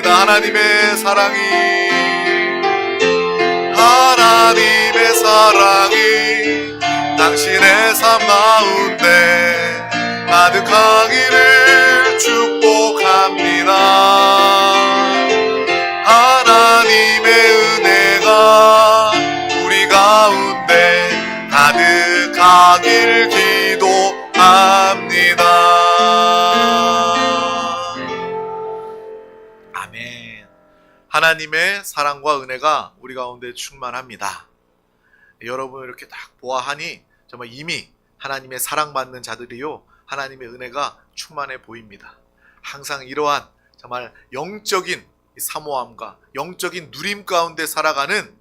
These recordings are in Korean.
고백합니다. 하나님의 사랑이, 하나님의 사랑이 당신의 삶 가운데 가득하기를 축복합니다. 하나님의 은혜가 우리 가운데 가득하길 기도합니다. 아멘. 하나님의 사랑과 은혜가 우리 가운데 충만합니다. 여러분 이렇게 딱 보아하니 정말 이미 하나님의 사랑받는 자들이요, 하나님의 은혜가 충만해 보입니다. 항상 이러한 정말 영적인 사모함과 영적인 누림 가운데 살아가는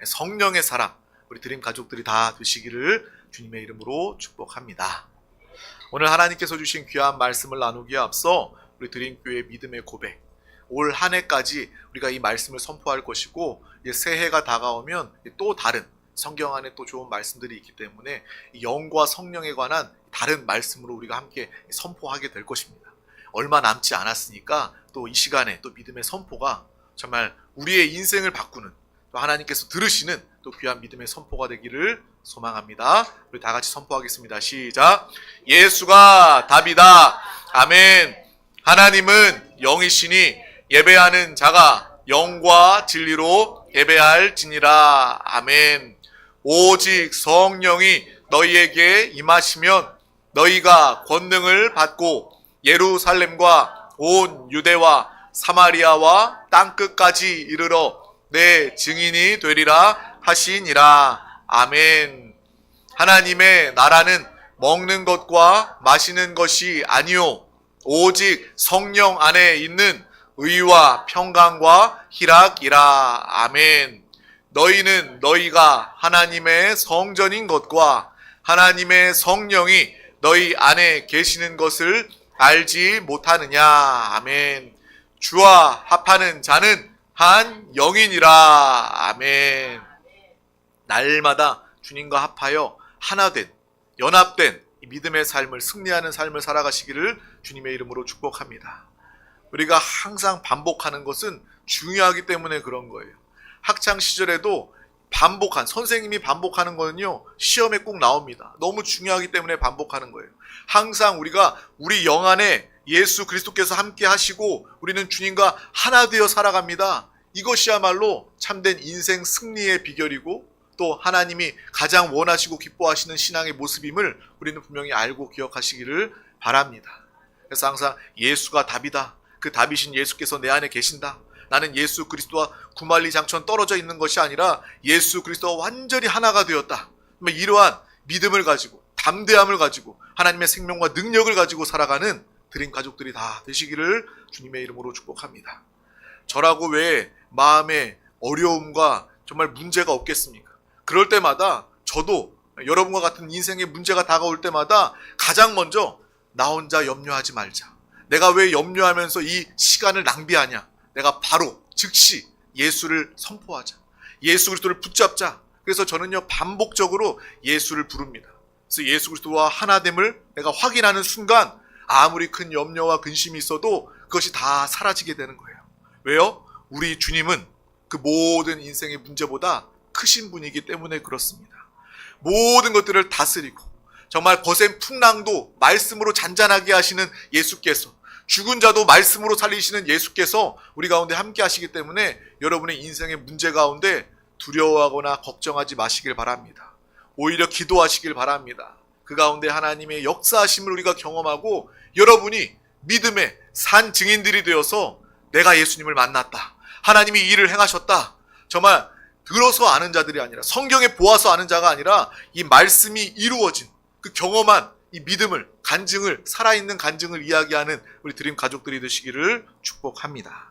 성령의 사람, 우리 드림 가족들이 다 되시기를 주님의 이름으로 축복합니다. 오늘 하나님께서 주신 귀한 말씀을 나누기에 앞서 우리 드림교회 믿음의 고백, 올 한 해까지 우리가 이 말씀을 선포할 것이고, 이제 새해가 다가오면 또 다른 성경 안에 또 좋은 말씀들이 있기 때문에 영과 성령에 관한 다른 말씀으로 우리가 함께 선포하게 될 것입니다. 얼마 남지 않았으니까 또 이 시간에 또 믿음의 선포가 정말 우리의 인생을 바꾸는, 또 하나님께서 들으시는 또 귀한 믿음의 선포가 되기를 소망합니다. 우리 다 같이 선포하겠습니다. 시작. 예수가 답이다. 아멘. 하나님은 영이시니 예배하는 자가 영과 진리로 예배할지니라. 아멘. 오직 성령이 너희에게 임하시면 너희가 권능을 받고 예루살렘과 온 유대와 사마리아와 땅끝까지 이르러 내 증인이 되리라 하시니라. 아멘. 하나님의 나라는 먹는 것과 마시는 것이 아니요 오직 성령 안에 있는 의와 평강과 희락이라. 아멘. 너희는 너희가 하나님의 성전인 것과 하나님의 성령이 너희 안에 계시는 것을 알지 못하느냐. 아멘. 주와 합하는 자는 한 영이니라. 아멘. 날마다 주님과 합하여 하나된, 연합된 이 믿음의 삶을, 승리하는 삶을 살아가시기를 주님의 이름으로 축복합니다. 우리가 항상 반복하는 것은 중요하기 때문에 그런 거예요. 학창 시절에도 선생님이 반복하는 거는요, 시험에 꼭 나옵니다. 너무 중요하기 때문에 반복하는 거예요. 항상 우리가 우리 영 안에 예수 그리스도께서 함께 하시고 우리는 주님과 하나 되어 살아갑니다. 이것이야말로 참된 인생 승리의 비결이고, 또 하나님이 가장 원하시고 기뻐하시는 신앙의 모습임을 우리는 분명히 알고 기억하시기를 바랍니다. 그래서 항상 예수가 답이다. 그 답이신 예수께서 내 안에 계신다. 나는 예수 그리스도와 구만리장천 떨어져 있는 것이 아니라 예수 그리스도와 완전히 하나가 되었다. 이러한 믿음을 가지고, 담대함을 가지고, 하나님의 생명과 능력을 가지고 살아가는 드림 가족들이 다 되시기를 주님의 이름으로 축복합니다. 저라고 왜 마음에 어려움과 정말 문제가 없겠습니까? 그럴 때마다 저도 여러분과 같은 인생의 문제가 다가올 때마다 가장 먼저 나 혼자 염려하지 말자. 내가 왜 염려하면서 이 시간을 낭비하냐. 내가 바로 즉시 예수를 선포하자. 예수 그리스도를 붙잡자. 그래서 저는요 반복적으로 예수를 부릅니다. 그래서 예수 그리스도와 하나됨을 내가 확인하는 순간 아무리 큰 염려와 근심이 있어도 그것이 다 사라지게 되는 거예요. 왜요? 우리 주님은 그 모든 인생의 문제보다 크신 분이기 때문에 그렇습니다. 모든 것들을 다스리고 정말 거센 풍랑도 말씀으로 잔잔하게 하시는 예수께서, 죽은 자도 말씀으로 살리시는 예수께서 우리 가운데 함께 하시기 때문에 여러분의 인생의 문제 가운데 두려워하거나 걱정하지 마시길 바랍니다. 오히려 기도하시길 바랍니다. 그 가운데 하나님의 역사하심을 우리가 경험하고 여러분이 믿음의 산 증인들이 되어서 내가 예수님을 만났다. 하나님이 이 일을 행하셨다. 정말 들어서 아는 자들이 아니라, 성경에 보아서 아는 자가 아니라 이 말씀이 이루어진 그 경험한 이 믿음을, 간증을, 살아있는 간증을 이야기하는 우리 드림 가족들이 되시기를 축복합니다.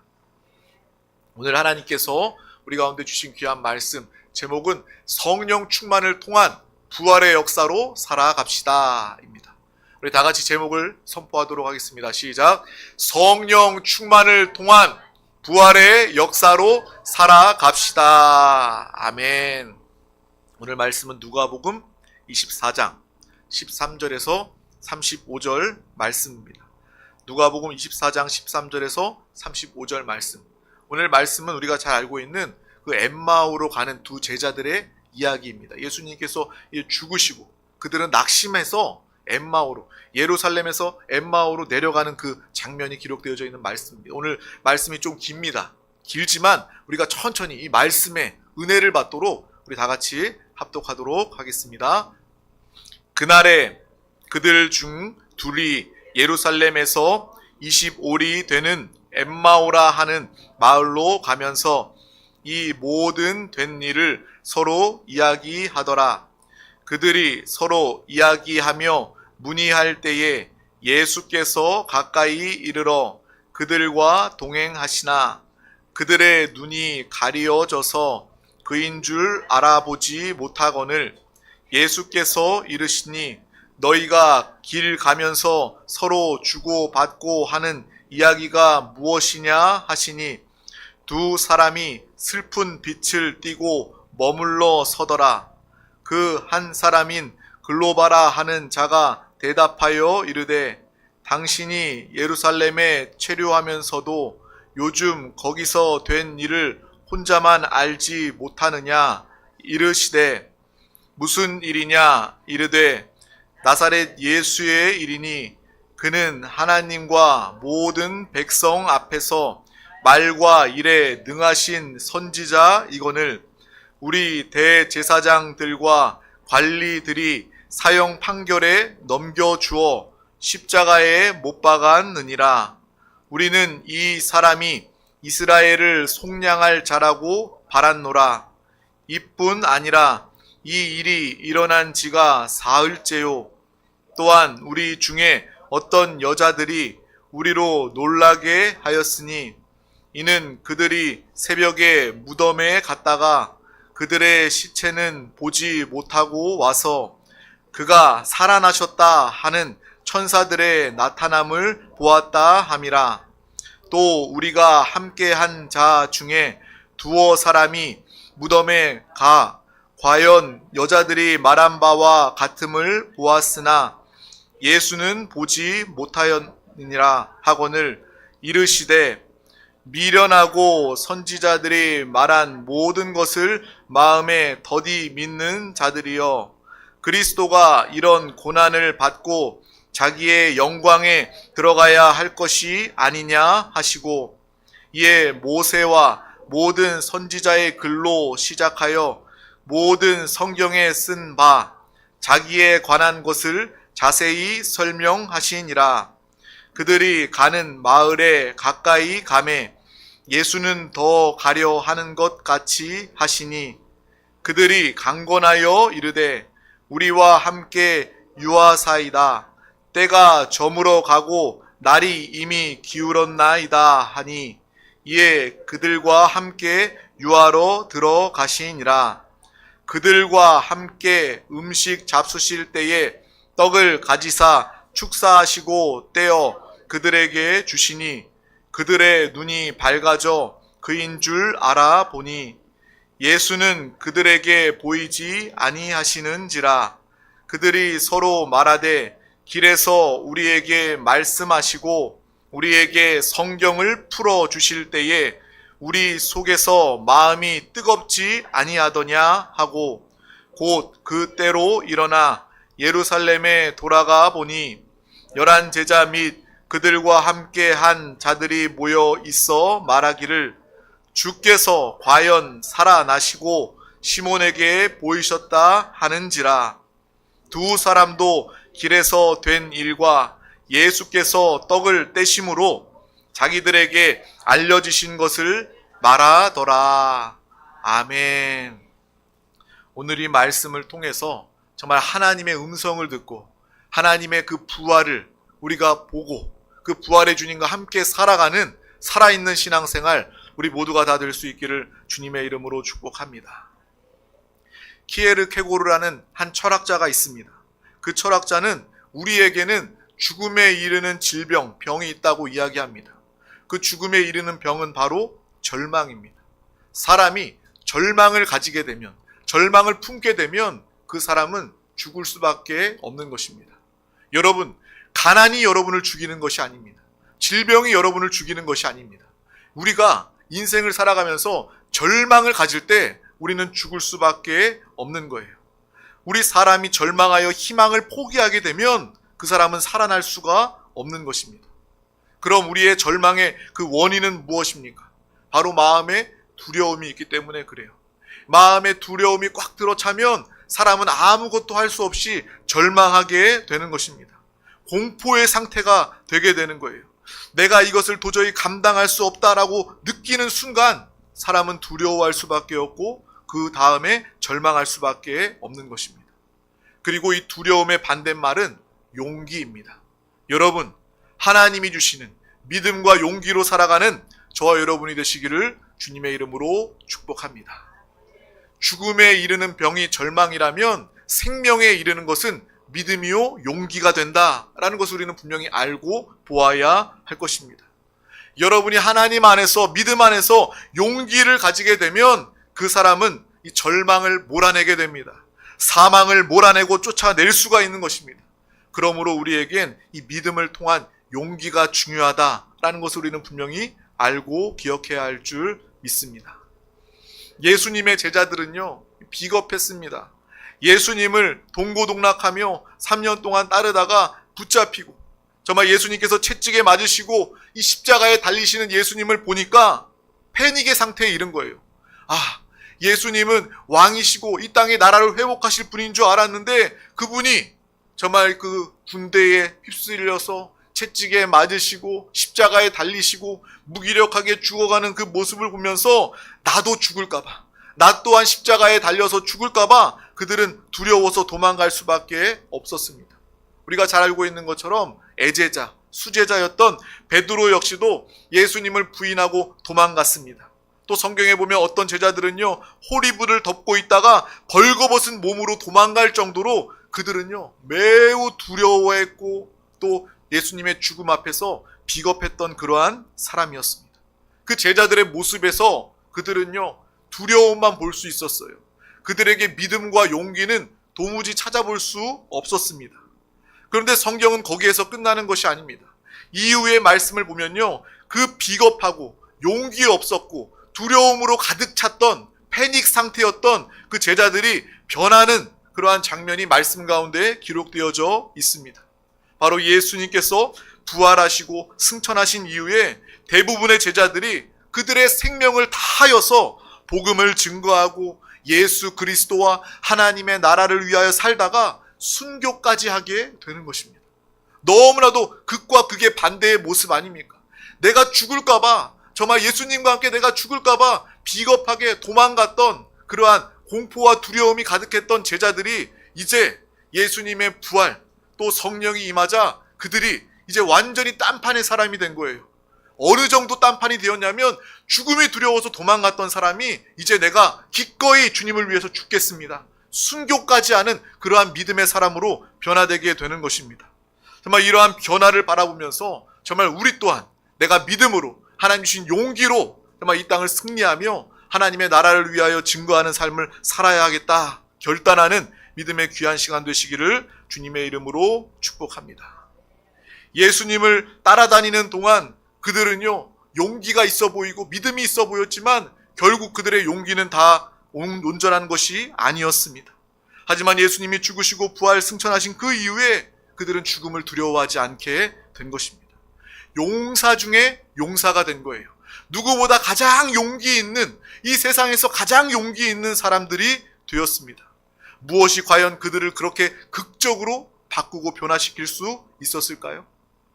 오늘 하나님께서 우리 가운데 주신 귀한 말씀, 제목은 성령 충만을 통한 부활의 역사로 살아갑시다 입니다. 우리 다 같이 제목을 선포하도록 하겠습니다. 시작. 성령 충만을 통한 부활의 역사로 살아갑시다. 아멘. 오늘 말씀은 누가복음 24장 13절에서 35절 말씀입니다. 누가복음 24장 13절에서 35절 말씀. 오늘 말씀은 우리가 잘 알고 있는 그 엠마오로 가는 두 제자들의 이야기입니다. 예수님께서 죽으시고 그들은 낙심해서 엠마오로, 예루살렘에서 엠마오로 내려가는 그 장면이 기록되어져 있는 말씀입니다. 오늘 말씀이 좀 깁니다. 길지만 우리가 천천히 이 말씀의 은혜를 받도록 우리 다 같이 합독하도록 하겠습니다. 그날에 그들 중 둘이 예루살렘에서 25리 되는 엠마오라 하는 마을로 가면서 이 모든 된 일을 서로 이야기하더라. 그들이 서로 이야기하며 문의할 때에 예수께서 가까이 이르러 그들과 동행하시나 그들의 눈이 가리어져서 그인 줄 알아보지 못하거늘 예수께서 이르시니 너희가 길 가면서 서로 주고받고 하는 이야기가 무엇이냐 하시니 두 사람이 슬픈 빛을 띠고 머물러 서더라. 그 한 사람인 글로바라 하는 자가 대답하여 이르되 당신이 예루살렘에 체류하면서도 요즘 거기서 된 일을 혼자만 알지 못하느냐 이르시되 무슨 일이냐 이르되 나사렛 예수의 일이니 그는 하나님과 모든 백성 앞에서 말과 일에 능하신 선지자이거늘 우리 대제사장들과 관리들이 사형 판결에 넘겨주어 십자가에 못 박았느니라. 우리는 이 사람이 이스라엘을 속량할 자라고 바랐노라. 이뿐 아니라 이 일이 일어난 지가 사흘째요. 또한 우리 중에 어떤 여자들이 우리로 놀라게 하였으니 이는 그들이 새벽에 무덤에 갔다가 그들의 시체는 보지 못하고 와서 그가 살아나셨다 하는 천사들의 나타남을 보았다 함이라. 또 우리가 함께한 자 중에 두어 사람이 무덤에 가 과연 여자들이 말한 바와 같음을 보았으나 예수는 보지 못하였느니라 하거늘 이르시되 미련하고 선지자들이 말한 모든 것을 마음에 더디 믿는 자들이여 그리스도가 이런 고난을 받고 자기의 영광에 들어가야 할 것이 아니냐 하시고 이에 모세와 모든 선지자의 글로 시작하여 모든 성경에 쓴 바 자기에 관한 것을 자세히 설명하시니라. 그들이 가는 마을에 가까이 가매 예수는 더 가려 하는 것 같이 하시니 그들이 강권하여 이르되 우리와 함께 유하사이다. 때가 저물어 가고 날이 이미 기울었나이다 하니 이에 그들과 함께 유하러 들어가시니라. 그들과 함께 음식 잡수실 때에 떡을 가지사 축사하시고 떼어 그들에게 주시니 그들의 눈이 밝아져 그인 줄 알아보니 예수는 그들에게 보이지 아니하시는지라. 그들이 서로 말하되 길에서 우리에게 말씀하시고 우리에게 성경을 풀어 주실 때에 우리 속에서 마음이 뜨겁지 아니하더냐 하고 곧 그때로 일어나 예루살렘에 돌아가 보니 11 제자 및 그들과 함께 한 자들이 모여 있어 말하기를 주께서 과연 살아나시고 시몬에게 보이셨다 하는지라. 두 사람도 길에서 된 일과 예수께서 떡을 떼심으로 자기들에게 알려지신 것을 말하더라. 아멘. 오늘 이 말씀을 통해서 정말 하나님의 음성을 듣고 하나님의 그 부활을 우리가 보고 그 부활의 주님과 함께 살아가는 살아있는 신앙생활 우리 모두가 다 될 수 있기를 주님의 이름으로 축복합니다. 키에르케고르라는 한 철학자가 있습니다. 그 철학자는 우리에게는 죽음에 이르는 질병, 병이 있다고 이야기합니다. 그 죽음에 이르는 병은 바로 절망입니다. 사람이 절망을 가지게 되면, 절망을 품게 되면 그 사람은 죽을 수밖에 없는 것입니다. 여러분, 가난이 여러분을 죽이는 것이 아닙니다. 질병이 여러분을 죽이는 것이 아닙니다. 우리가 인생을 살아가면서 절망을 가질 때 우리는 죽을 수밖에 없는 거예요. 우리 사람이 절망하여 희망을 포기하게 되면 그 사람은 살아날 수가 없는 것입니다. 그럼 우리의 절망의 그 원인은 무엇입니까? 바로 마음에 두려움이 있기 때문에 그래요. 마음에 두려움이 꽉 들어차면 사람은 아무것도 할 수 없이 절망하게 되는 것입니다. 공포의 상태가 되게 되는 거예요. 내가 이것을 도저히 감당할 수 없다라고 느끼는 순간 사람은 두려워할 수밖에 없고 그 다음에 절망할 수밖에 없는 것입니다. 그리고 이 두려움의 반대말은 용기입니다. 여러분, 하나님이 주시는 믿음과 용기로 살아가는 저와 여러분이 되시기를 주님의 이름으로 축복합니다. 죽음에 이르는 병이 절망이라면 생명에 이르는 것은 믿음이요 용기가 된다라는 것을 우리는 분명히 알고 보아야 할 것입니다. 여러분이 하나님 안에서 믿음 안에서 용기를 가지게 되면 그 사람은 이 절망을 몰아내게 됩니다. 사망을 몰아내고 쫓아낼 수가 있는 것입니다. 그러므로 우리에겐 이 믿음을 통한 용기가 중요하다라는 것을 우리는 분명히 알고 기억해야 할 줄 믿습니다. 예수님의 제자들은요 비겁했습니다. 예수님을 동고동락하며 3년 동안 따르다가 붙잡히고 정말 예수님께서 채찍에 맞으시고 이 십자가에 달리시는 예수님을 보니까 패닉의 상태에 이른 거예요. 아, 예수님은 왕이시고 이 땅의 나라를 회복하실 분인 줄 알았는데 그분이 정말 그 군대에 휩쓸려서 채찍에 맞으시고 십자가에 달리시고 무기력하게 죽어가는 그 모습을 보면서 나도 죽을까봐, 나 또한 십자가에 달려서 죽을까봐 그들은 두려워서 도망갈 수밖에 없었습니다. 우리가 잘 알고 있는 것처럼 애제자, 수제자였던 베드로 역시도 예수님을 부인하고 도망갔습니다. 또 성경에 보면 어떤 제자들은요 호리불을 덮고 있다가 벌거벗은 몸으로 도망갈 정도로 그들은요 매우 두려워했고 또 예수님의 죽음 앞에서 비겁했던 그러한 사람이었습니다. 그 제자들의 모습에서 그들은요 두려움만 볼 수 있었어요. 그들에게 믿음과 용기는 도무지 찾아볼 수 없었습니다. 그런데 성경은 거기에서 끝나는 것이 아닙니다. 이후의 말씀을 보면요 그 비겁하고 용기 없었고 두려움으로 가득 찼던 패닉 상태였던 그 제자들이 변하는 그러한 장면이 말씀 가운데 기록되어져 있습니다. 바로 예수님께서 부활하시고 승천하신 이후에 대부분의 제자들이 그들의 생명을 다하여서 복음을 증거하고 예수 그리스도와 하나님의 나라를 위하여 살다가 순교까지 하게 되는 것입니다. 너무나도 극과 극의 반대의 모습 아닙니까? 내가 죽을까봐, 정말 예수님과 함께 내가 죽을까봐 비겁하게 도망갔던 그러한 공포와 두려움이 가득했던 제자들이 이제 예수님의 부활 또 성령이 임하자 그들이 이제 완전히 딴판의 사람이 된 거예요. 어느 정도 딴판이 되었냐면 죽음이 두려워서 도망갔던 사람이 이제 내가 기꺼이 주님을 위해서 죽겠습니다, 순교까지 하는 그러한 믿음의 사람으로 변화되게 되는 것입니다. 정말 이러한 변화를 바라보면서 정말 우리 또한 내가 믿음으로 하나님 주신 용기로 정말 이 땅을 승리하며 하나님의 나라를 위하여 증거하는 삶을 살아야 하겠다 결단하는 믿음의 귀한 시간 되시기를 주님의 이름으로 축복합니다. 예수님을 따라다니는 동안 그들은요 용기가 있어 보이고 믿음이 있어 보였지만 결국 그들의 용기는 다 온전한 것이 아니었습니다. 하지만 예수님이 죽으시고 부활 승천하신 그 이후에 그들은 죽음을 두려워하지 않게 된 것입니다. 용사 중에 용사가 된 거예요. 누구보다 가장 용기 있는, 이 세상에서 가장 용기 있는 사람들이 되었습니다. 무엇이 과연 그들을 그렇게 극적으로 바꾸고 변화시킬 수 있었을까요?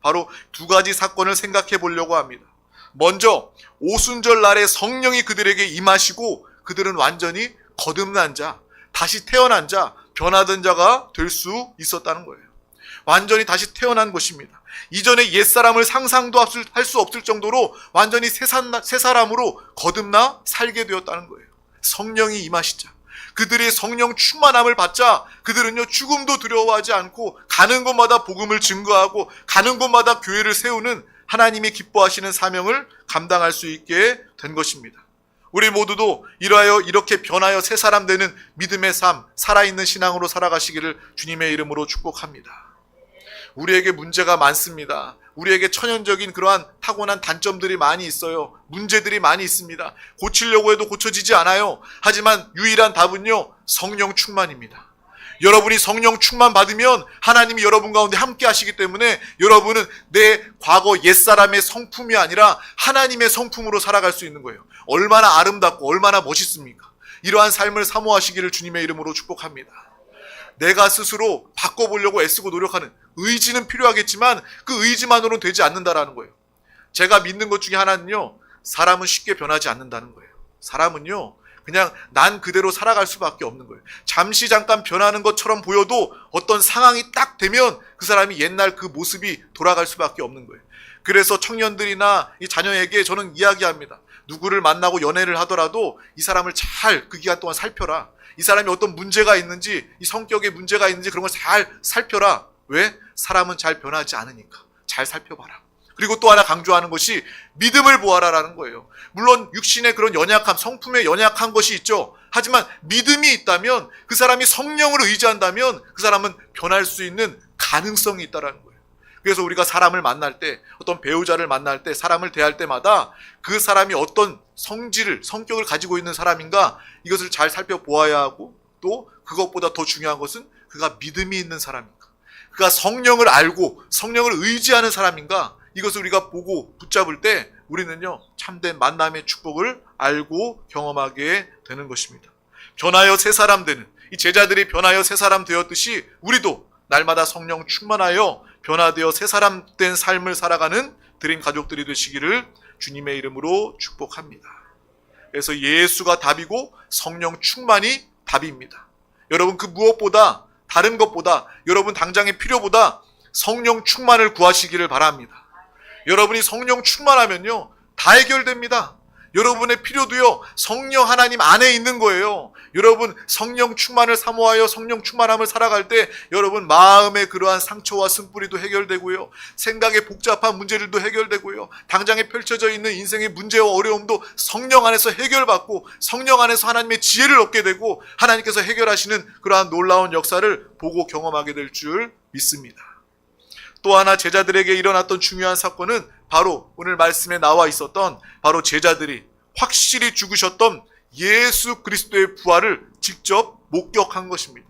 바로 두 가지 사건을 생각해 보려고 합니다. 먼저 오순절 날에 성령이 그들에게 임하시고 그들은 완전히 거듭난 자, 다시 태어난 자, 변화된 자가 될 수 있었다는 거예요. 완전히 다시 태어난 것입니다. 이전에 옛사람을 상상도 할 수 없을 정도로 완전히 새 사람으로 거듭나 살게 되었다는 거예요. 성령이 임하시자 그들의 성령 충만함을 받자 그들은요 죽음도 두려워하지 않고 가는 곳마다 복음을 증거하고 가는 곳마다 교회를 세우는 하나님이 기뻐하시는 사명을 감당할 수 있게 된 것입니다. 우리 모두도 이렇게 변하여 새 사람 되는 믿음의 삶, 살아있는 신앙으로 살아가시기를 주님의 이름으로 축복합니다. 우리에게 문제가 많습니다. 우리에게 천연적인 그러한 타고난 단점들이 많이 있어요. 문제들이 많이 있습니다. 고치려고 해도 고쳐지지 않아요. 하지만 유일한 답은요, 성령 충만입니다. 여러분이 성령 충만 받으면 하나님이 여러분 가운데 함께 하시기 때문에 여러분은 내 과거 옛사람의 성품이 아니라 하나님의 성품으로 살아갈 수 있는 거예요. 얼마나 아름답고 얼마나 멋있습니까? 이러한 삶을 사모하시기를 주님의 이름으로 축복합니다. 내가 스스로 바꿔보려고 애쓰고 노력하는 의지는 필요하겠지만 그 의지만으로는 되지 않는다라는 거예요. 제가 믿는 것 중에 하나는요, 사람은 쉽게 변하지 않는다는 거예요. 사람은요, 그냥 난 그대로 살아갈 수밖에 없는 거예요. 잠시 잠깐 변하는 것처럼 보여도 어떤 상황이 딱 되면 그 사람이 옛날 그 모습이 돌아갈 수밖에 없는 거예요. 그래서 청년들이나 이 자녀에게 저는 이야기합니다. 누구를 만나고 연애를 하더라도 이 사람을 잘 그 기간 동안 살펴라. 이 사람이 어떤 문제가 있는지, 이 성격에 문제가 있는지 그런 걸 잘 살펴라. 왜? 사람은 잘 변하지 않으니까. 잘 살펴봐라. 그리고 또 하나 강조하는 것이 믿음을 보아라라는 거예요. 물론 육신의 그런 연약함, 성품의 연약한 것이 있죠. 하지만 믿음이 있다면, 그 사람이 성령을 의지한다면 그 사람은 변할 수 있는 가능성이 있다는 거예요. 그래서 우리가 사람을 만날 때, 어떤 배우자를 만날 때, 사람을 대할 때마다 그 사람이 어떤 성격을 가지고 있는 사람인가, 이것을 잘 살펴보아야 하고, 또 그것보다 더 중요한 것은 그가 믿음이 있는 사람인가, 그가 성령을 알고 성령을 의지하는 사람인가, 이것을 우리가 보고 붙잡을 때 우리는요, 참된 만남의 축복을 알고 경험하게 되는 것입니다. 변하여 새 사람 되는, 이 제자들이 변하여 새 사람 되었듯이 우리도 날마다 성령 충만하여 변화되어 새 사람 된 삶을 살아가는 드림 가족들이 되시기를 주님의 이름으로 축복합니다. 그래서 예수가 답이고 성령 충만이 답입니다. 여러분, 그 무엇보다, 다른 것보다, 여러분 당장의 필요보다 성령 충만을 구하시기를 바랍니다. 여러분이 성령 충만하면요, 다 해결됩니다. 여러분의 필요도요, 성령 하나님 안에 있는 거예요. 여러분 성령 충만을 사모하여 성령 충만함을 살아갈 때 여러분 마음의 그러한 상처와 쓴뿌리도 해결되고요, 생각의 복잡한 문제들도 해결되고요, 당장에 펼쳐져 있는 인생의 문제와 어려움도 성령 안에서 해결받고 성령 안에서 하나님의 지혜를 얻게 되고 하나님께서 해결하시는 그러한 놀라운 역사를 보고 경험하게 될 줄 믿습니다. 또 하나 제자들에게 일어났던 중요한 사건은 바로 오늘 말씀에 나와 있었던 바로 제자들이 확실히 죽으셨던 예수 그리스도의 부활을 직접 목격한 것입니다.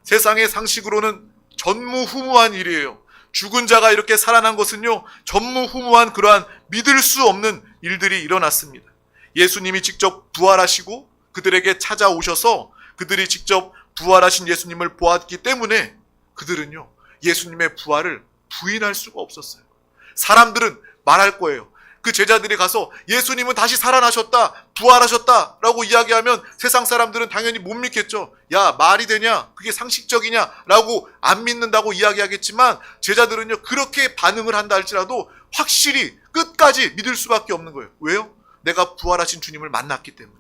세상의 상식으로는 전무후무한 일이에요. 죽은 자가 이렇게 살아난 것은요, 전무후무한 그러한 믿을 수 없는 일들이 일어났습니다. 예수님이 직접 부활하시고 그들에게 찾아오셔서 그들이 직접 부활하신 예수님을 보았기 때문에 그들은요, 예수님의 부활을 부인할 수가 없었어요. 사람들은 말할 거예요. 그 제자들이 가서 예수님은 다시 살아나셨다, 부활하셨다 라고 이야기하면 세상 사람들은 당연히 못 믿겠죠. 야, 말이 되냐? 그게 상식적이냐? 라고 안 믿는다고 이야기하겠지만 제자들은요, 그렇게 반응을 한다 할지라도 확실히 끝까지 믿을 수밖에 없는 거예요. 왜요? 내가 부활하신 주님을 만났기 때문에.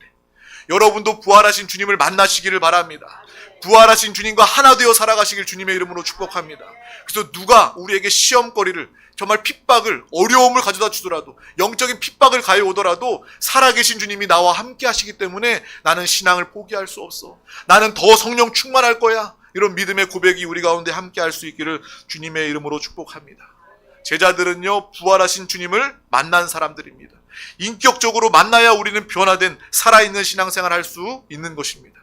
여러분도 부활하신 주님을 만나시기를 바랍니다. 부활하신 주님과 하나 되어 살아가시길 주님의 이름으로 축복합니다. 그래서 누가 우리에게 시험거리를, 정말 핍박을, 어려움을 가져다 주더라도, 영적인 핍박을 가해오더라도 살아계신 주님이 나와 함께 하시기 때문에 나는 신앙을 포기할 수 없어, 나는 더 성령 충만할 거야, 이런 믿음의 고백이 우리 가운데 함께 할 수 있기를 주님의 이름으로 축복합니다. 제자들은요, 부활하신 주님을 만난 사람들입니다. 인격적으로 만나야 우리는 변화된 살아있는 신앙생활을 할 수 있는 것입니다.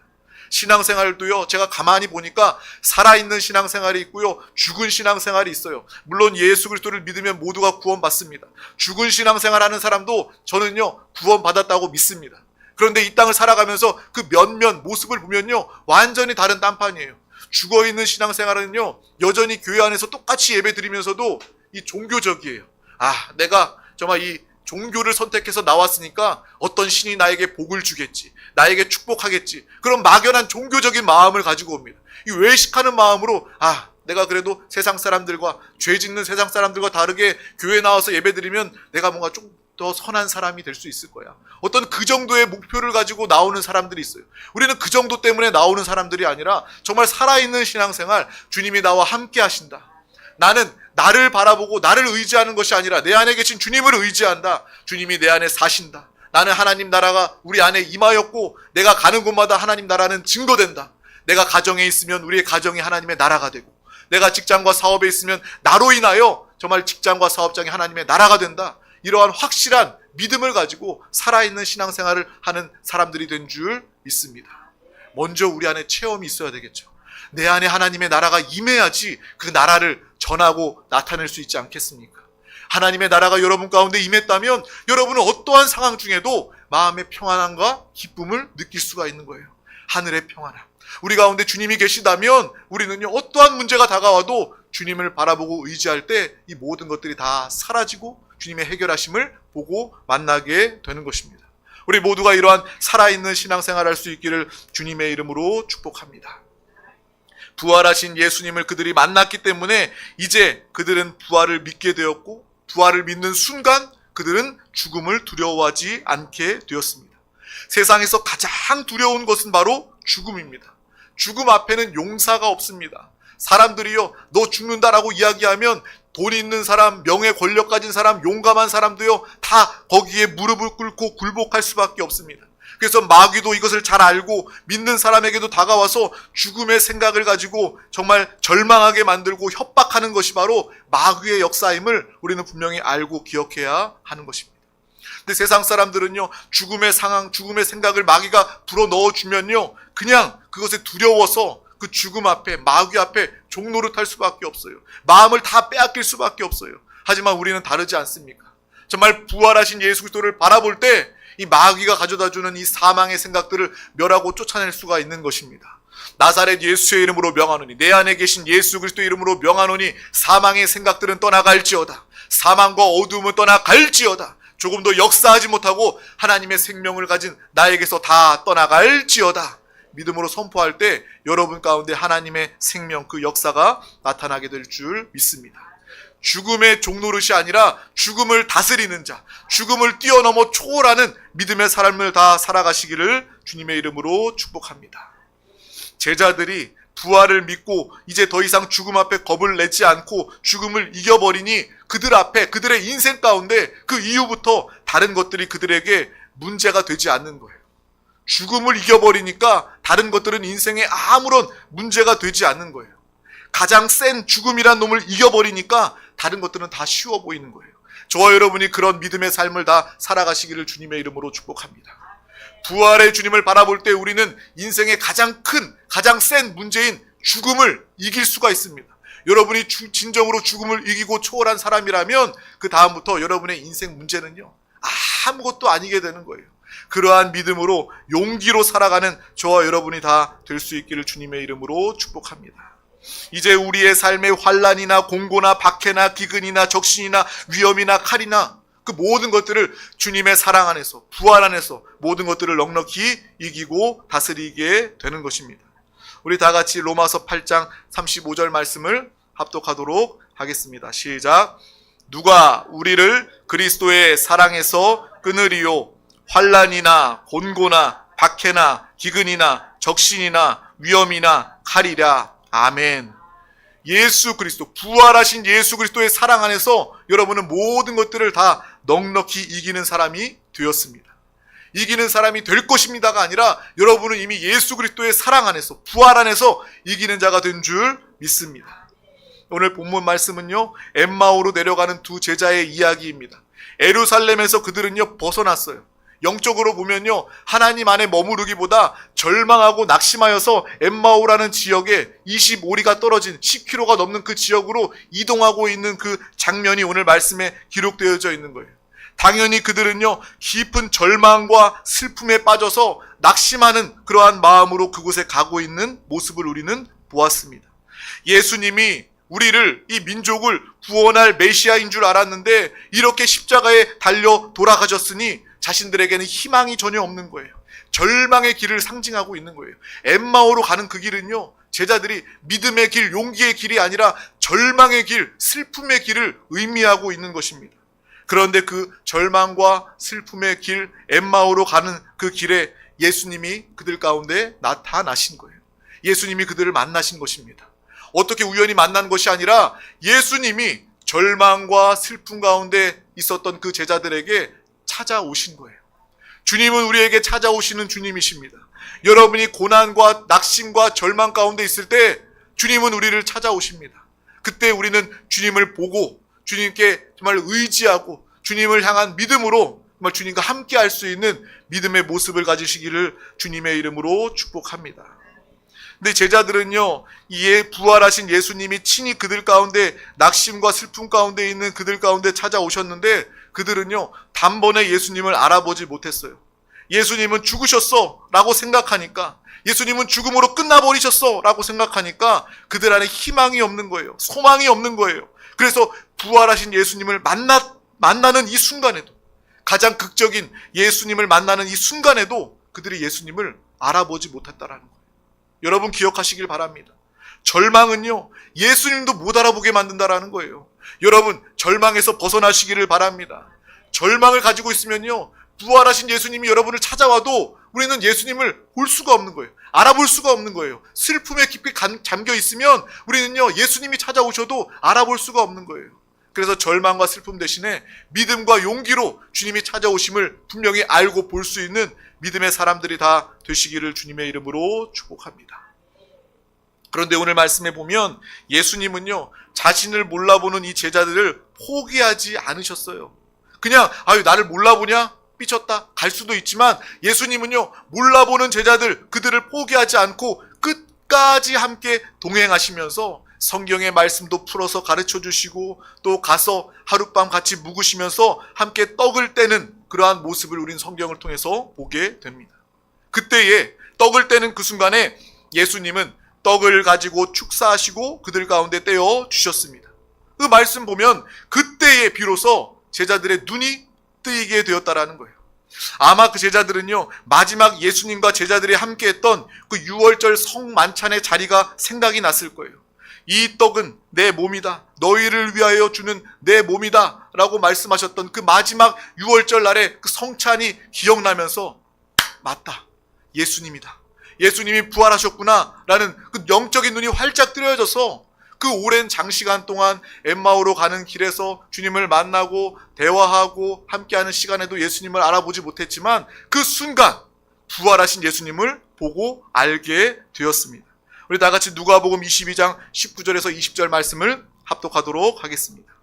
신앙생활도요, 제가 가만히 보니까 살아있는 신앙생활이 있고요, 죽은 신앙생활이 있어요. 물론 예수 그리스도를 믿으면 모두가 구원받습니다. 죽은 신앙생활하는 사람도 저는요, 구원받았다고 믿습니다. 그런데 이 땅을 살아가면서 그 면면 모습을 보면요, 완전히 다른 딴판이에요. 죽어있는 신앙생활은요, 여전히 교회 안에서 똑같이 예배 드리면서도 이 종교적이에요. 내가 정말 이 종교를 선택해서 나왔으니까 어떤 신이 나에게 복을 주겠지, 나에게 축복하겠지, 그런 막연한 종교적인 마음을 가지고 옵니다. 이 외식하는 마음으로 내가 그래도 세상 사람들과, 죄 짓는 세상 사람들과 다르게 교회 나와서 예배드리면 내가 뭔가 좀 더 선한 사람이 될 수 있을 거야. 어떤 그 정도의 목표를 가지고 나오는 사람들이 있어요. 우리는 그 정도 때문에 나오는 사람들이 아니라 정말 살아있는 신앙생활, 주님이 나와 함께 하신다, 나는 나를 바라보고 나를 의지하는 것이 아니라 내 안에 계신 주님을 의지한다, 주님이 내 안에 사신다, 나는 하나님 나라가 우리 안에 임하였고 내가 가는 곳마다 하나님 나라는 증거된다, 내가 가정에 있으면 우리의 가정이 하나님의 나라가 되고, 내가 직장과 사업에 있으면 나로 인하여 정말 직장과 사업장이 하나님의 나라가 된다. 이러한 확실한 믿음을 가지고 살아있는 신앙생활을 하는 사람들이 된 줄 믿습니다. 먼저 우리 안에 체험이 있어야 되겠죠. 내 안에 하나님의 나라가 임해야지 그 나라를 전하고 나타낼 수 있지 않겠습니까? 하나님의 나라가 여러분 가운데 임했다면 여러분은 어떠한 상황 중에도 마음의 평안함과 기쁨을 느낄 수가 있는 거예요. 하늘의 평안함. 우리 가운데 주님이 계시다면 우리는요, 어떠한 문제가 다가와도 주님을 바라보고 의지할 때 이 모든 것들이 다 사라지고 주님의 해결하심을 보고 만나게 되는 것입니다. 우리 모두가 이러한 살아있는 신앙생활을 할 수 있기를 주님의 이름으로 축복합니다. 부활하신 예수님을 그들이 만났기 때문에 이제 그들은 부활을 믿게 되었고, 부활을 믿는 순간 그들은 죽음을 두려워하지 않게 되었습니다. 세상에서 가장 두려운 것은 바로 죽음입니다. 죽음 앞에는 용사가 없습니다. 사람들이요, 너 죽는다라고 이야기하면 돈 있는 사람, 명예 권력 가진 사람, 용감한 사람도요, 다 거기에 무릎을 꿇고 굴복할 수밖에 없습니다. 그래서 마귀도 이것을 잘 알고 믿는 사람에게도 다가와서 죽음의 생각을 가지고 정말 절망하게 만들고 협박하는 것이 바로 마귀의 역사임을 우리는 분명히 알고 기억해야 하는 것입니다. 근데 세상 사람들은요, 죽음의 상황, 죽음의 생각을 마귀가 불어넣어주면요, 그냥 그것에 두려워서 그 죽음 앞에, 마귀 앞에 종노릇할 수밖에 없어요. 마음을 다 빼앗길 수밖에 없어요. 하지만 우리는 다르지 않습니까? 정말 부활하신 예수 그리스도를 바라볼 때 이 마귀가 가져다주는 이 사망의 생각들을 멸하고 쫓아낼 수가 있는 것입니다. 나사렛 예수의 이름으로 명하노니, 내 안에 계신 예수 그리스도 이름으로 명하노니 사망의 생각들은 떠나갈지어다. 사망과 어두움은 떠나갈지어다. 조금 더 역사하지 못하고 하나님의 생명을 가진 나에게서 다 떠나갈지어다. 믿음으로 선포할 때 여러분 가운데 하나님의 생명, 그 역사가 나타나게 될 줄 믿습니다. 죽음의 종노릇이 아니라 죽음을 다스리는 자, 죽음을 뛰어넘어 초월하는 믿음의 삶을 다 살아가시기를 주님의 이름으로 축복합니다. 제자들이 부활을 믿고 이제 더 이상 죽음 앞에 겁을 내지 않고 죽음을 이겨버리니 그들 앞에, 그들의 인생 가운데 그 이후부터 다른 것들이 그들에게 문제가 되지 않는 거예요. 죽음을 이겨버리니까 다른 것들은 인생에 아무런 문제가 되지 않는 거예요. 가장 센 죽음이란 놈을 이겨버리니까 다른 것들은 다 쉬워 보이는 거예요. 저와 여러분이 그런 믿음의 삶을 다 살아가시기를 주님의 이름으로 축복합니다. 부활의 주님을 바라볼 때 우리는 인생의 가장 큰, 가장 센 문제인 죽음을 이길 수가 있습니다. 여러분이 진정으로 죽음을 이기고 초월한 사람이라면 그 다음부터 여러분의 인생 문제는요, 아무것도 아니게 되는 거예요. 그러한 믿음으로 용기로 살아가는 저와 여러분이 다 될 수 있기를 주님의 이름으로 축복합니다. 이제 우리의 삶의 환난이나 공고나 박해나 기근이나 적신이나 위험이나 칼이나 그 모든 것들을 주님의 사랑 안에서, 부활 안에서 모든 것들을 넉넉히 이기고 다스리게 되는 것입니다. 우리 다 같이 로마서 8장 35절 말씀을 합독하도록 하겠습니다. 시작. 누가 우리를 그리스도의 사랑에서 끊으리요? 환난이나 곤고나 박해나 기근이나 적신이나 위험이나 칼이랴. 아멘. 예수 그리스도, 부활하신 예수 그리스도의 사랑 안에서 여러분은 모든 것들을 다 넉넉히 이기는 사람이 되었습니다. 이기는 사람이 될 것입니다가 아니라 여러분은 이미 예수 그리스도의 사랑 안에서, 부활 안에서 이기는 자가 된 줄 믿습니다. 오늘 본문 말씀은요, 엠마오로 내려가는 두 제자의 이야기입니다. 예루살렘에서 그들은요, 벗어났어요. 영적으로 보면요, 하나님 안에 머무르기보다 절망하고 낙심하여서 엠마오라는 지역에 25리가 떨어진 10km가 넘는 그 지역으로 이동하고 있는 그 장면이 오늘 말씀에 기록되어져 있는 거예요. 당연히 그들은요, 깊은 절망과 슬픔에 빠져서 낙심하는 그러한 마음으로 그곳에 가고 있는 모습을 우리는 보았습니다. 예수님이 우리를, 이 민족을 구원할 메시아인 줄 알았는데 이렇게 십자가에 달려 돌아가셨으니 자신들에게는 희망이 전혀 없는 거예요. 절망의 길을 상징하고 있는 거예요. 엠마오로 가는 그 길은요, 제자들이 믿음의 길, 용기의 길이 아니라 절망의 길, 슬픔의 길을 의미하고 있는 것입니다. 그런데 그 절망과 슬픔의 길, 엠마오로 가는 그 길에 예수님이 그들 가운데 나타나신 거예요. 예수님이 그들을 만나신 것입니다. 어떻게 우연히 만난 것이 아니라 예수님이 절망과 슬픔 가운데 있었던 그 제자들에게 찾아오신 거예요. 주님은 우리에게 찾아오시는 주님이십니다. 여러분이 고난과 낙심과 절망 가운데 있을 때 주님은 우리를 찾아오십니다. 그때 우리는 주님을 보고 주님께 정말 의지하고 주님을 향한 믿음으로 정말 주님과 함께 할 수 있는 믿음의 모습을 가지시기를 주님의 이름으로 축복합니다. 근데 제자들은요, 이에 부활하신 예수님이 친히 그들 가운데 낙심과 슬픔 가운데 있는 그들 가운데 찾아오셨는데 그들은요, 단번에 예수님을 알아보지 못했어요. 예수님은 죽으셨어 라고 생각하니까, 예수님은 죽음으로 끝나버리셨어 라고 생각하니까 그들 안에 희망이 없는 거예요. 소망이 없는 거예요. 그래서 부활하신 예수님을 만나는 이 순간에도, 가장 극적인 예수님을 만나는 이 순간에도 그들이 예수님을 알아보지 못했다라는 거예요. 여러분 기억하시길 바랍니다. 절망은요, 예수님도 못 알아보게 만든다라는 거예요. 여러분 절망에서 벗어나시기를 바랍니다. 절망을 가지고 있으면요, 부활하신 예수님이 여러분을 찾아와도 우리는 예수님을 볼 수가 없는 거예요. 알아볼 수가 없는 거예요. 슬픔에 깊이 잠겨 있으면 우리는요, 예수님이 찾아오셔도 알아볼 수가 없는 거예요. 그래서 절망과 슬픔 대신에 믿음과 용기로 주님이 찾아오심을 분명히 알고 볼 수 있는 믿음의 사람들이 다 되시기를 주님의 이름으로 축복합니다. 그런데 오늘 말씀에 보면 예수님은요, 자신을 몰라보는 이 제자들을 포기하지 않으셨어요. 그냥 나를 몰라보냐? 삐쳤다 갈 수도 있지만 예수님은요, 몰라보는 제자들 그들을 포기하지 않고 끝까지 함께 동행하시면서 성경의 말씀도 풀어서 가르쳐 주시고 또 가서 하룻밤 같이 묵으시면서 함께 떡을 떼는 그러한 모습을 우린 성경을 통해서 보게 됩니다. 그때에 떡을 떼는 그 순간에 예수님은 떡을 가지고 축사하시고 그들 가운데 떼어 주셨습니다. 그 말씀 보면 그때에 비로소 제자들의 눈이 뜨이게 되었다라는 거예요. 아마 그 제자들은요, 마지막 예수님과 제자들이 함께 했던 그 6월절 성만찬의 자리가 생각이 났을 거예요. 이 떡은 내 몸이다, 너희를 위하여 주는 내 몸이다 라고 말씀하셨던 그 마지막 6월절 날의 그 성찬이 기억나면서, 맞다, 예수님이다, 예수님이 부활하셨구나 라는 그 영적인 눈이 활짝 뜨여져서 그 오랜 장시간 동안 엠마오로 가는 길에서 주님을 만나고 대화하고 함께하는 시간에도 예수님을 알아보지 못했지만 그 순간 부활하신 예수님을 보고 알게 되었습니다. 우리 다 같이 누가복음 22장 19절에서 20절 말씀을 합독하도록 하겠습니다.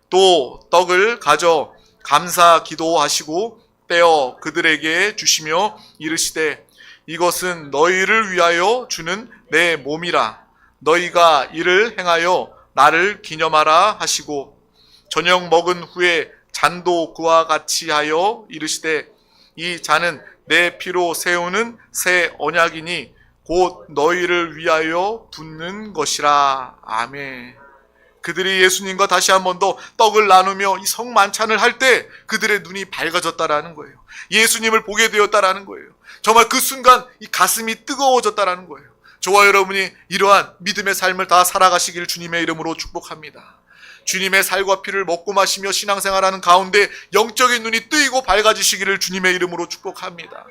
또 떡을 가져 감사 기도하시고 떼어 그들에게 주시며 이르시되 이것은 너희를 위하여 주는 내 몸이라. 너희가 이를 행하여 나를 기념하라 하시고 저녁 먹은 후에 잔도 그와 같이 하여 이르시되 이 잔은 내 피로 세우는 새 언약이니 곧 너희를 위하여 붓는 것이라. 아멘. 그들이 예수님과 다시 한 번 더 떡을 나누며 이 성만찬을 할 때 그들의 눈이 밝아졌다라는 거예요. 예수님을 보게 되었다라는 거예요. 정말 그 순간 이 가슴이 뜨거워졌다라는 거예요. 저와 여러분이 이러한 믿음의 삶을 다 살아가시길 주님의 이름으로 축복합니다. 주님의 살과 피를 먹고 마시며 신앙생활하는 가운데 영적인 눈이 뜨이고 밝아지시기를 주님의 이름으로 축복합니다.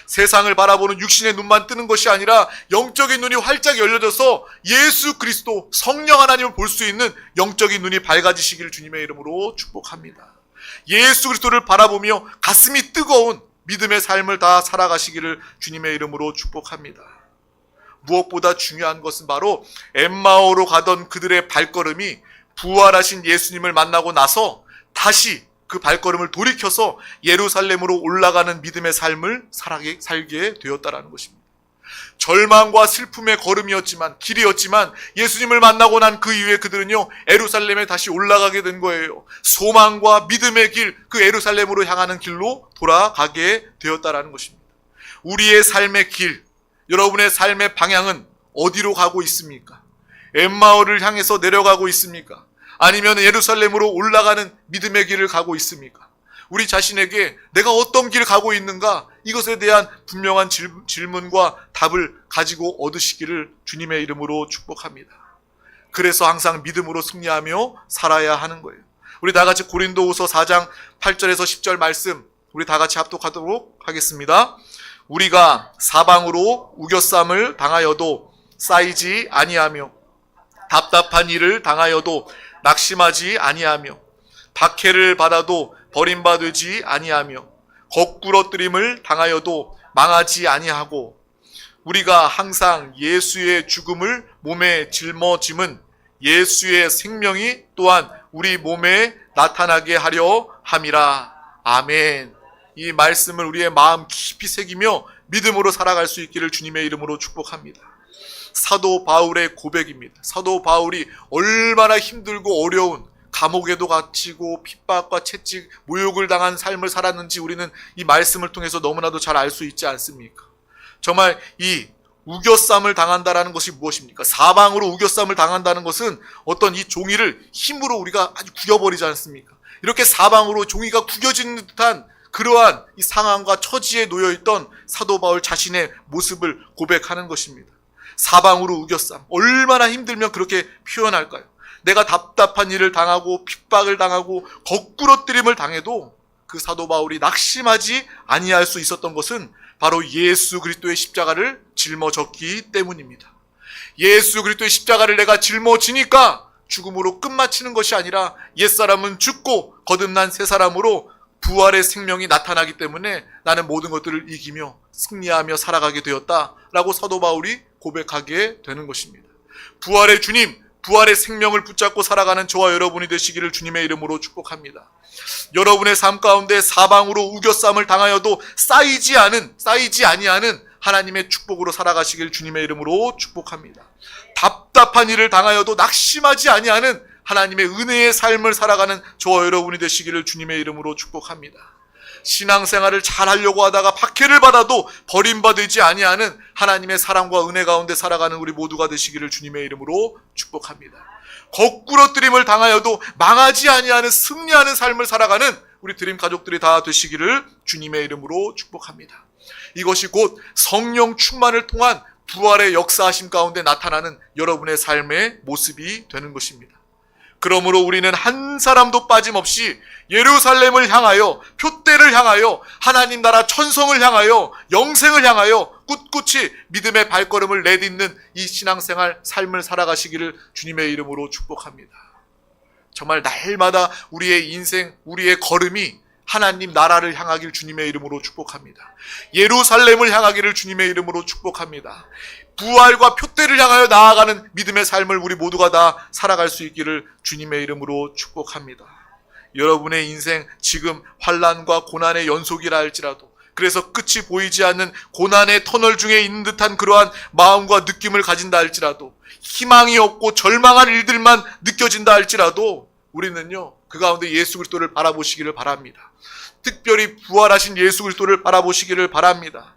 세상을 바라보는 육신의 눈만 뜨는 것이 아니라 영적인 눈이 활짝 열려져서 예수 그리스도 성령 하나님을 볼 수 있는 영적인 눈이 밝아지시기를 주님의 이름으로 축복합니다. 예수 그리스도를 바라보며 가슴이 뜨거운 믿음의 삶을 다 살아가시기를 주님의 이름으로 축복합니다. 무엇보다 중요한 것은 바로 엠마오로 가던 그들의 발걸음이 부활하신 예수님을 만나고 나서 다시 그 발걸음을 돌이켜서 예루살렘으로 올라가는 믿음의 삶을 살게 되었다라는 것입니다. 절망과 슬픔의 걸음이었지만, 길이었지만 예수님을 만나고 난 그 이후에 그들은요, 예루살렘에 다시 올라가게 된 거예요. 소망과 믿음의 길, 그 예루살렘으로 향하는 길로 돌아가게 되었다라는 것입니다. 우리의 삶의 길, 여러분의 삶의 방향은 어디로 가고 있습니까? 엠마오를 향해서 내려가고 있습니까? 아니면 예루살렘으로 올라가는 믿음의 길을 가고 있습니까? 우리 자신에게 내가 어떤 길을 가고 있는가, 이것에 대한 분명한 질문과 답을 가지고 얻으시기를 주님의 이름으로 축복합니다. 그래서 항상 믿음으로 승리하며 살아야 하는 거예요. 우리 다 같이 고린도후서 4장 8절에서 10절 말씀 우리 다 같이 합독하도록 하겠습니다. 우리가 사방으로 우겨쌈을 당하여도 쌓이지 아니하며 답답한 일을 당하여도 낙심하지 아니하며 박해를 받아도 버림받지 아니하며 거꾸러뜨림을 당하여도 망하지 아니하고 우리가 항상 예수의 죽음을 몸에 짊어짐은 예수의 생명이 또한 우리 몸에 나타나게 하려 함이라. 아멘. 이 말씀을 우리의 마음 깊이 새기며 믿음으로 살아갈 수 있기를 주님의 이름으로 축복합니다. 사도 바울의 고백입니다. 사도 바울이 얼마나 힘들고 어려운, 감옥에도 갇히고 핍박과 채찍, 모욕을 당한 삶을 살았는지 우리는 이 말씀을 통해서 너무나도 잘 알 수 있지 않습니까? 정말 이 우겨쌈을 당한다라는 것이 무엇입니까? 사방으로 우겨쌈을 당한다는 것은 어떤 이 종이를 힘으로 우리가 아주 구겨버리지 않습니까? 이렇게 사방으로 종이가 구겨지는 듯한 그러한 이 상황과 처지에 놓여있던 사도 바울 자신의 모습을 고백하는 것입니다. 사방으로 우겨쌈, 얼마나 힘들면 그렇게 표현할까요? 내가 답답한 일을 당하고 핍박을 당하고 거꾸러뜨림을 당해도 그 사도 바울이 낙심하지 아니할 수 있었던 것은 바로 예수 그리스도의 십자가를 짊어졌기 때문입니다. 예수 그리스도의 십자가를 내가 짊어지니까 죽음으로 끝마치는 것이 아니라 옛사람은 죽고 거듭난 새 사람으로 부활의 생명이 나타나기 때문에 나는 모든 것들을 이기며 승리하며 살아가게 되었다라고 사도 바울이 고백하게 되는 것입니다. 부활의 주님, 부활의 생명을 붙잡고 살아가는 저와 여러분이 되시기를 주님의 이름으로 축복합니다. 여러분의 삶 가운데 사방으로 우겨쌈을 당하여도 쌓이지 아니하는 하나님의 축복으로 살아가시길 주님의 이름으로 축복합니다. 답답한 일을 당하여도 낙심하지 아니하는 하나님의 은혜의 삶을 살아가는 저와 여러분이 되시기를 주님의 이름으로 축복합니다. 신앙생활을 잘 하려고 하다가 박해를 받아도 버림받지 아니하는 하나님의 사랑과 은혜 가운데 살아가는 우리 모두가 되시기를 주님의 이름으로 축복합니다. 거꾸러뜨림을 당하여도 망하지 아니하는 승리하는 삶을 살아가는 우리 드림 가족들이 다 되시기를 주님의 이름으로 축복합니다. 이것이 곧 성령 충만을 통한 부활의 역사하심 가운데 나타나는 여러분의 삶의 모습이 되는 것입니다. 그러므로 우리는 한 사람도 빠짐없이 예루살렘을 향하여, 표대를 향하여, 하나님 나라 천성을 향하여, 영생을 향하여 꿋꿋이 믿음의 발걸음을 내딛는 이 신앙생활 삶을 살아가시기를 주님의 이름으로 축복합니다. 정말 날마다 우리의 인생, 우리의 걸음이 하나님 나라를 향하길 주님의 이름으로 축복합니다. 예루살렘을 향하기를 주님의 이름으로 축복합니다. 부활과 표대를 향하여 나아가는 믿음의 삶을 우리 모두가 다 살아갈 수 있기를 주님의 이름으로 축복합니다. 여러분의 인생 지금 환난과 고난의 연속이라 할지라도, 그래서 끝이 보이지 않는 고난의 터널 중에 있는 듯한 그러한 마음과 느낌을 가진다 할지라도, 희망이 없고 절망할 일들만 느껴진다 할지라도 우리는요 그 가운데 예수 그리스도를 바라보시기를 바랍니다. 특별히 부활하신 예수 그리스도를 바라보시기를 바랍니다.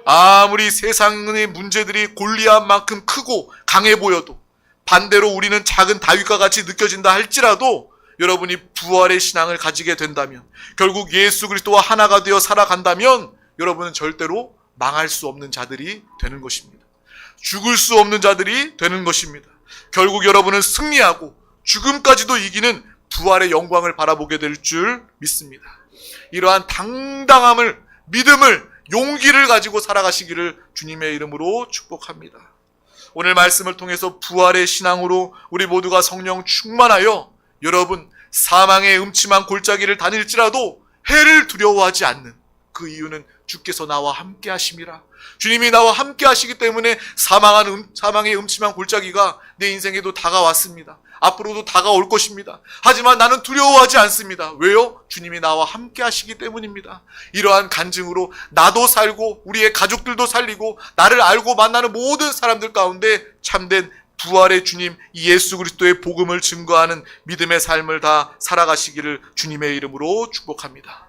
아무리 세상의 문제들이 골리앗만큼 크고 강해 보여도, 반대로 우리는 작은 다윗과 같이 느껴진다 할지라도 여러분이 부활의 신앙을 가지게 된다면, 결국 예수 그리스도와 하나가 되어 살아간다면 여러분은 절대로 망할 수 없는 자들이 되는 것입니다. 죽을 수 없는 자들이 되는 것입니다. 결국 여러분은 승리하고 죽음까지도 이기는 부활의 영광을 바라보게 될 줄 믿습니다. 이러한 당당함을, 믿음을, 용기를 가지고 살아가시기를 주님의 이름으로 축복합니다. 오늘 말씀을 통해서 부활의 신앙으로 우리 모두가 성령 충만하여 여러분 사망의 음침한 골짜기를 다닐지라도 해를 두려워하지 않는 그 이유는 주께서 나와 함께 하심이라. 주님이 나와 함께 하시기 때문에 사망의 음침한 골짜기가 내 인생에도 다가왔습니다. 앞으로도 다가올 것입니다. 하지만 나는 두려워하지 않습니다. 왜요? 주님이 나와 함께 하시기 때문입니다. 이러한 간증으로 나도 살고 우리의 가족들도 살리고 나를 알고 만나는 모든 사람들 가운데 참된 부활의 주님 예수 그리스도의 복음을 증거하는 믿음의 삶을 다 살아가시기를 주님의 이름으로 축복합니다.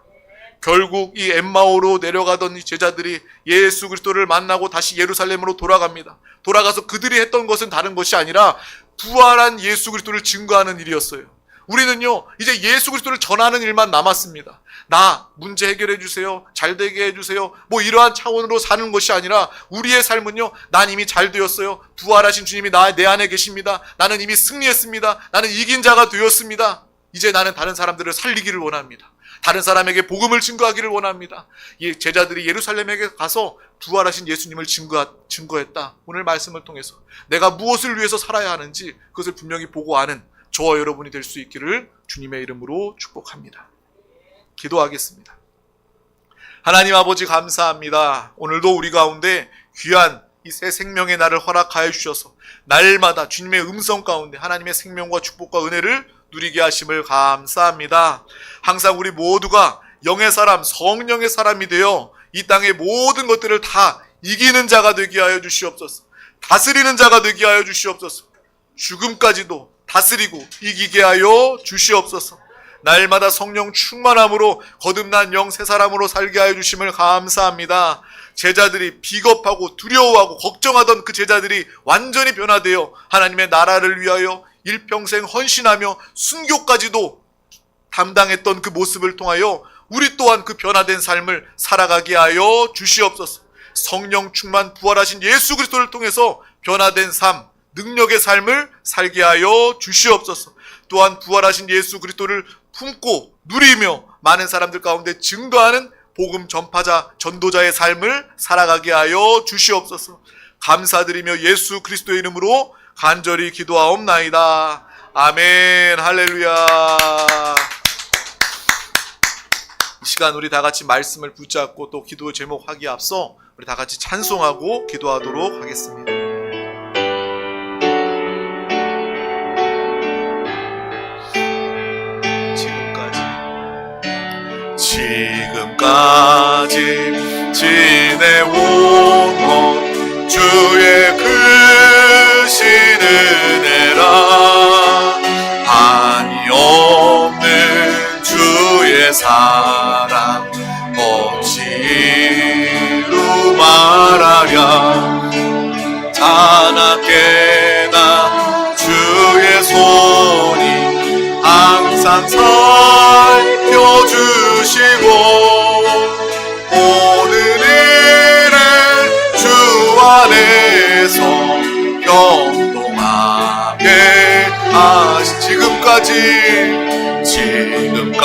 결국 이 엠마오로 내려가던 이 제자들이 예수 그리스도를 만나고 다시 예루살렘으로 돌아갑니다. 돌아가서 그들이 했던 것은 다른 것이 아니라 부활한 예수 그리스도를 증거하는 일이었어요. 우리는요 이제 예수 그리스도를 전하는 일만 남았습니다. 나 문제 해결해 주세요, 잘 되게 해주세요, 뭐 이러한 차원으로 사는 것이 아니라 우리의 삶은요, 난 이미 잘 되었어요, 부활하신 주님이 내 안에 계십니다, 나는 이미 승리했습니다, 나는 이긴 자가 되었습니다. 이제 나는 다른 사람들을 살리기를 원합니다. 다른 사람에게 복음을 증거하기를 원합니다. 이 제자들이 예루살렘에게 가서 부활하신 예수님을 증거했다. 오늘 말씀을 통해서 내가 무엇을 위해서 살아야 하는지 그것을 분명히 보고 아는 저와 여러분이 될 수 있기를 주님의 이름으로 축복합니다. 기도하겠습니다. 하나님 아버지 감사합니다. 오늘도 우리 가운데 귀한 이 새 생명의 날을 허락하여 주셔서 날마다 주님의 음성 가운데 하나님의 생명과 축복과 은혜를 누리게 하심을 감사합니다. 항상 우리 모두가 영의 사람, 성령의 사람이 되어 이 땅의 모든 것들을 다 이기는 자가 되게 하여 주시옵소서. 다스리는 자가 되게 하여 주시옵소서. 죽음까지도 다스리고 이기게 하여 주시옵소서. 날마다 성령 충만함으로 거듭난 영 새 사람으로 살게 하여 주심을 감사합니다. 제자들이 비겁하고 두려워하고 걱정하던 그 제자들이 완전히 변화되어 하나님의 나라를 위하여 일평생 헌신하며 순교까지도 담당했던 그 모습을 통하여 우리 또한 그 변화된 삶을 살아가게 하여 주시옵소서. 성령 충만 부활하신 예수 그리스도를 통해서 변화된 삶, 능력의 삶을 살게 하여 주시옵소서. 또한 부활하신 예수 그리스도를 품고 누리며 많은 사람들 가운데 증거하는 복음 전파자, 전도자의 삶을 살아가게 하여 주시옵소서. 감사드리며 예수 그리스도의 이름으로 간절히 기도하옵나이다. 아멘. 할렐루야. 이 시간 우리 다 같이 말씀을 붙잡고 또 기도 제목 하기에 앞서 우리 다 같이 찬송하고 기도하도록 하겠습니다. 지금까지 지내온 것 주의 크신 은혜라. 한이 없는 주의 사랑 어찌로 말하랴. 자나깨나 주의 손이 항상 살펴주시고 모든 일을 주 안에서 형통하게 하시. 지금까지